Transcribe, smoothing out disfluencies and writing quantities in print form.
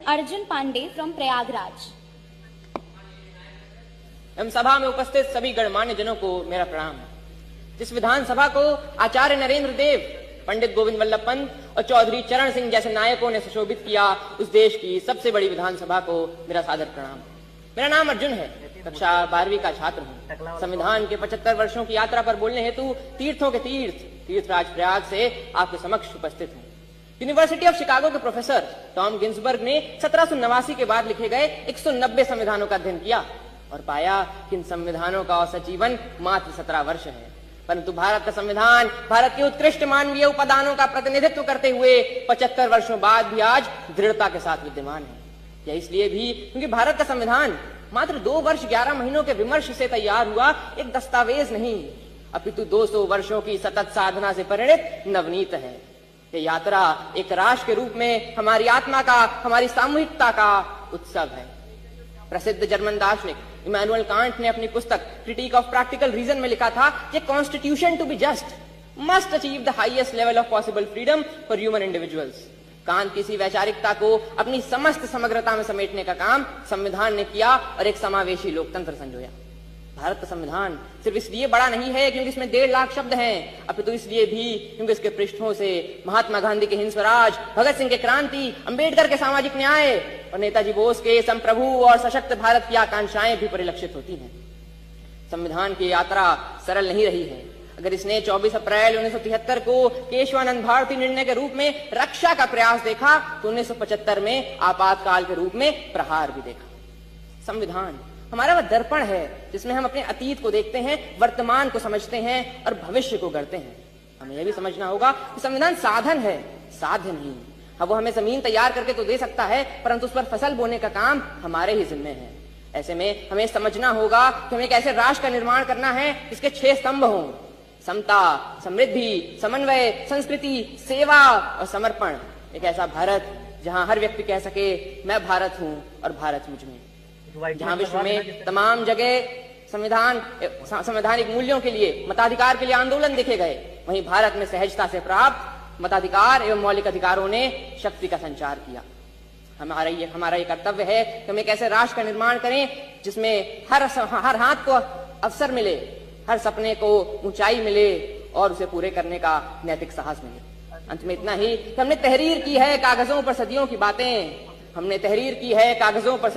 Arjun Pandey from Prayagraj. एवं सभा में उपस्थित सभी गणमान्य जनों को मेरा प्रणाम। जिस विधानसभा को आचार्य नरेंद्र देव, पंडित गोविंद वल्लभ पंत और चौधरी चरण सिंह जैसे नायकों ने सुशोभित किया, उस देश की सबसे बड़ी विधानसभा को मेरा सादर प्रणाम। मेरा नाम अर्जुन है, कक्षा 12वीं का छात्र हूँ। संविधान के 75 वर्षों की यात्रा पर बोलने हेतु तीर्थों के तीर्थराज प्रयाग से आपके समक्ष उपस्थित हूँ। यूनिवर्सिटी ऑफ शिकागो के प्रोफेसर टॉम गिन्सबर्ग ने 1789 के बाद लिखे गए 190 संविधानों का अध्ययन किया और पाया कि इन संविधानों का औसत जीवन मात्र 17 वर्ष है। परंतु भारत का संविधान भारत के उत्कृष्ट मानवीय उपादानों का प्रतिनिधित्व करते हुए 75 वर्षों बाद भी आज दृढ़ता के साथ विद्यमान है। यह इसलिए भी क्योंकि भारत का संविधान मात्र 2 वर्ष 11 महीनों के विमर्श से तैयार हुआ एक दस्तावेज नहीं, अपितु 200 वर्षों की सतत साधना से परिणित नवनीत है। ये यात्रा एक राष्ट्र के रूप में हमारी आत्मा का, हमारी सामूहिकता का उत्सव है। प्रसिद्ध जर्मन दार्शनिक इमैनुअल कांट ने अपनी पुस्तक क्रिटिक ऑफ प्रैक्टिकल रीजन में लिखा था कि constitution to be just must achieve the highest level of possible freedom for human individuals. Kant की इसी वैचारिकता को अपनी समस्त समग्रता में समेटने का काम संविधान ने किया और एक समावेशी लोकतंत्र संजोया। भारत का संविधान सिर्फ इसलिए बड़ा नहीं है क्योंकि इसमें 1.5 लाख शब्द हैं, अपितु इसलिए भी क्योंकि इसके पृष्ठों से महात्मा गांधी के हिंद स्वराज, भगत सिंह के क्रांति, अंबेडकर के सामाजिक न्याय और नेताजी बोस के संप्रभु और सशक्त भारत की आकांक्षाएं भी परिलक्षित होती हैं। संविधान की यात्रा सरल नहीं रही है। अगर इसने 24 अप्रैल 1973 को केशवानंद भारती निर्णय के रूप में रक्षा का प्रयास देखा तो 1975 में आपातकाल के रूप में प्रहार भी देखा। संविधान हमारा वह दर्पण है जिसमें हम अपने अतीत को देखते हैं, वर्तमान को समझते हैं और भविष्य को गढ़ते हैं। हमें यह भी समझना होगा कि संविधान साधन है, साध्य नहीं। अब वो हमें जमीन तैयार करके तो दे सकता है, परंतु उस पर फसल बोने का काम हमारे ही जिम्मे है। ऐसे में हमें समझना होगा कि हमें एक ऐसे राष्ट्र का निर्माण करना है जिसके 6 स्तंभ हों: समता, समृद्धि, समन्वय, संस्कृति, सेवा और समर्पण। एक ऐसा भारत जहां हर व्यक्ति कह सके मैं भारत हूं और भारत मुझ में। जहां विश्व में तमाम जगह संवैधानिक मूल्यों के लिए, मताधिकार के लिए आंदोलन देखे गए, वहीं भारत में सहजता से प्राप्त मताधिकार एवं मौलिक अधिकारों ने शक्ति का संचार किया। हमारा ये कर्तव्य है कि हम एक ऐसे राष्ट्र का निर्माण करें जिसमें हर हाथ को अवसर मिले, हर सपने को ऊंचाई मिले और उसे पूरे करने का नैतिक साहस मिले। अंत में इतना ही कि हमने तहरीर की है कागजों पर सदियों की बातें, हमने तहरीर की है कागजों पर